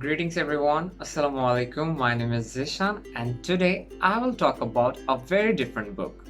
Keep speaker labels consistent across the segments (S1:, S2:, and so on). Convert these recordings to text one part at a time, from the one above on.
S1: Greetings everyone. Assalamu alaikum. My name is Zishan and today I will talk about a very different book.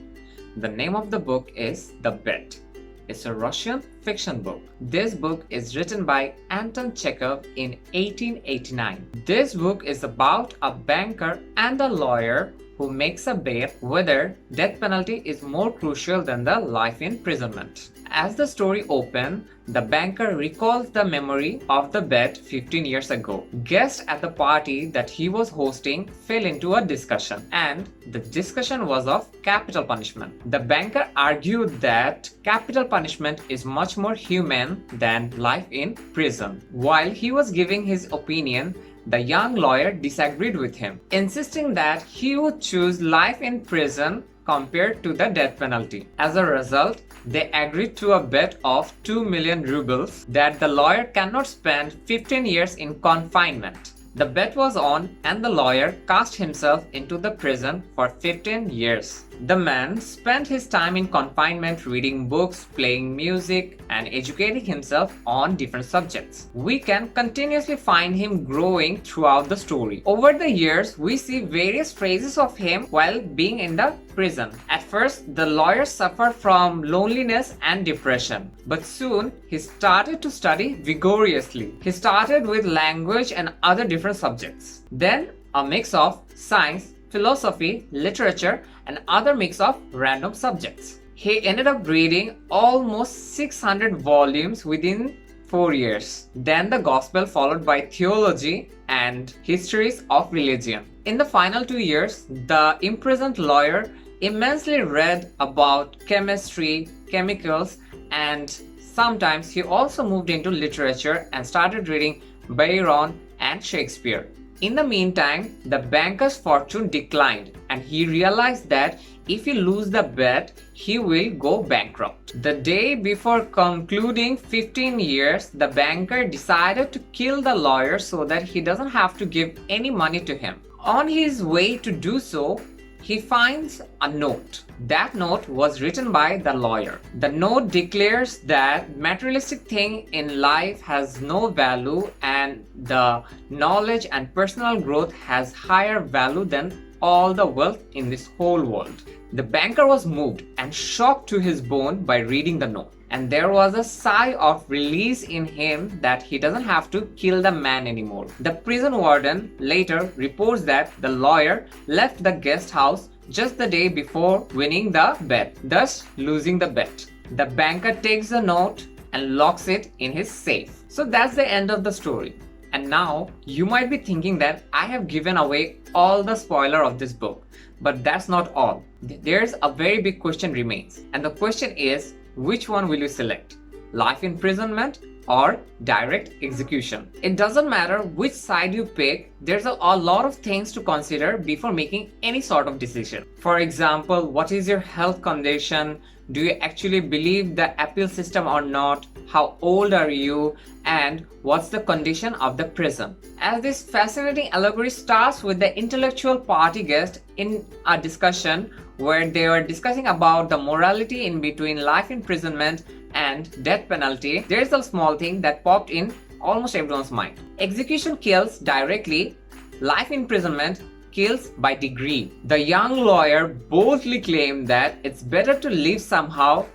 S1: The name of the book is The Bet. It's a Russian fiction book. This book is written by Anton Chekhov in 1889. This book is about a banker and a lawyer who makes a bet whether death penalty is more crucial than the life imprisonment. As the story opens, the banker recalls the memory of the bet 15 years ago. Guests at the party that he was hosting fell into a discussion, and the discussion was of capital punishment. The banker argued that capital punishment is much more humane than life in prison. While he was giving his opinion, the young lawyer disagreed with him, insisting that he would choose life in prison compared to the death penalty. As a result, they agreed to a bet of 2 million rubles that the lawyer cannot spend 15 years in confinement. The bet was on, and the lawyer cast himself into the prison for 15 years. The man spent his time in confinement reading books, playing music, and educating himself on different subjects. We can continuously find him growing throughout the story. Over the years, we see various phases of him while being in the prison. At first, the lawyer suffered from loneliness and depression, but soon he started to study vigorously. He started with language and other different subjects. Then, a mix of science, philosophy, literature, and other mix of random subjects. He ended up reading almost 600 volumes within 4 years. Then the gospel followed by theology and histories of religion. In the final 2 years, the imprisoned lawyer immensely read about chemistry, chemicals, and sometimes he also moved into literature and started reading Byron and Shakespeare. In the meantime, the banker's fortune declined and he realized that if he loses the bet, he will go bankrupt. The day before concluding 15 years, the banker decided to kill the lawyer so that he doesn't have to give any money to him. On his way to do so, he finds a note. That note was written by the lawyer. The note declares that materialistic thing in life has no value and the knowledge and personal growth has higher value than all the wealth in this whole world. The banker was moved and shocked to his bone by reading the note. And there was a sigh of release in him that he doesn't have to kill the man anymore. The prison warden later reports that the lawyer left the guest house just the day before winning the bet, thus losing the bet. The banker takes the note and locks it in his safe. So that's the end of the story. And now you might be thinking that I have given away all the spoiler of this book. But that's not all. There's a very big question remains. And the question is, which one will you select? Life imprisonment or direct execution? It doesn't matter which side you pick, there's a lot of things to consider before making any sort of decision. For example, what is your health condition? Do you actually believe the appeal system or not? How old are you? And what's the condition of the prison? As this fascinating allegory starts with the intellectual party guest in a discussion where they were discussing about the morality in between life imprisonment and death penalty, there's a small thing that popped in almost everyone's mind. Execution kills directly, life imprisonment kills by degree. The young lawyer boldly claimed that it's better to live somehow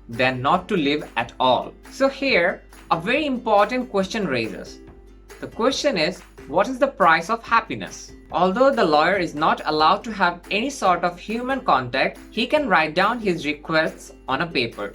S1: than not to live at all. So here, a very important question raises. The question is, what is the price of happiness? Although the lawyer is not allowed to have any sort of human contact, he can write down his requests on a paper,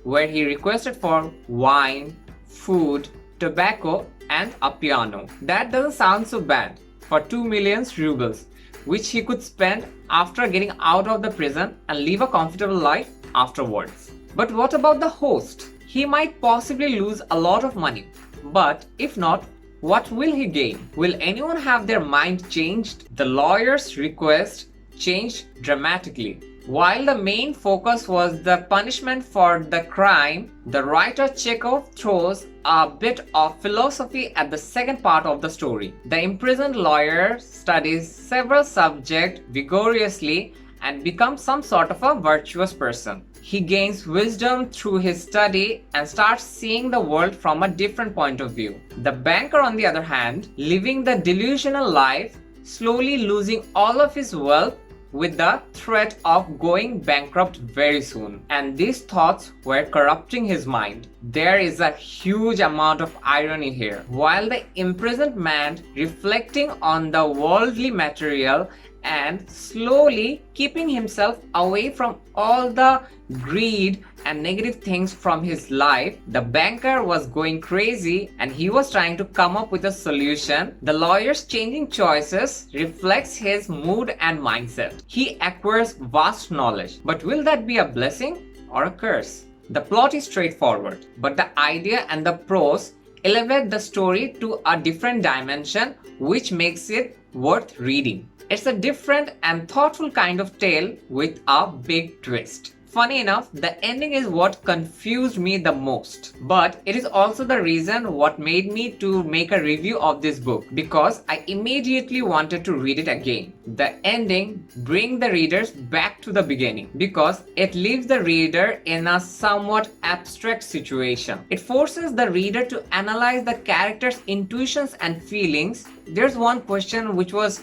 S1: where he requested for wine, food, tobacco, and a piano. That doesn't sound so bad for 2 million rubles, which he could spend after getting out of the prison and live a comfortable life afterwards. But what about the host? He might possibly lose a lot of money, but if not, what will he gain? Will anyone have their mind changed? The lawyer's request changed dramatically. While the main focus was the punishment for the crime, the writer Chekhov throws a bit of philosophy at the second part of the story. The imprisoned lawyer studies several subjects vigorously and becomes some sort of a virtuous person. He gains wisdom through his study and starts seeing the world from a different point of view. The banker, on the other hand, living the delusional life, slowly losing all of his wealth with the threat of going bankrupt very soon. And these thoughts were corrupting his mind. There is a huge amount of irony here. While the imprisoned man reflecting on the worldly material and slowly keeping himself away from all the greed and negative things from his life, the banker was going crazy and he was trying to come up with a solution. The lawyer's changing choices reflects his mood and mindset. He acquires vast knowledge, but will that be a blessing or a curse? The plot is straightforward, but the idea and the prose elevate the story to a different dimension, which makes it worth reading. It's a different and thoughtful kind of tale with a big twist. Funny enough, the ending is what confused me the most. But it is also the reason what made me to make a review of this book, because I immediately wanted to read it again. The ending brings the readers back to the beginning because it leaves the reader in a somewhat abstract situation. It forces the reader to analyze the character's intuitions and feelings. There's one question which was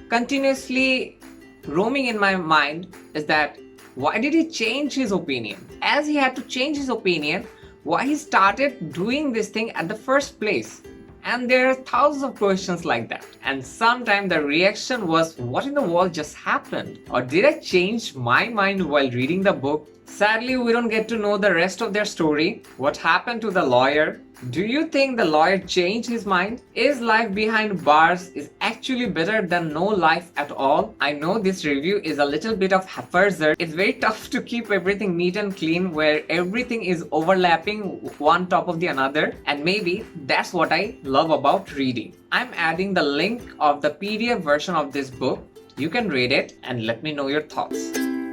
S1: continuously roaming in my mind, is that why did he change his opinion? As he had to change his opinion, why he started doing this thing at the first place? And there are thousands of questions like that. And sometimes the reaction was, what in the world just happened? Or did I change my mind while reading the book? Sadly, we don't get to know the rest of their story. What happened to the lawyer? Do you think the lawyer changed his mind? Is life behind bars is actually better than no life at all? I know this review is a little bit of haphazard. It's very tough to keep everything neat and clean where everything is overlapping one top of the another, and maybe that's what I love about reading. I'm adding the link of the PDF version of this book. You can read it and let me know your thoughts.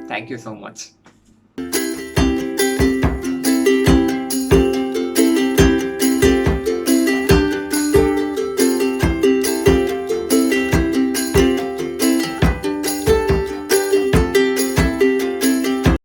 S1: Thank you so much.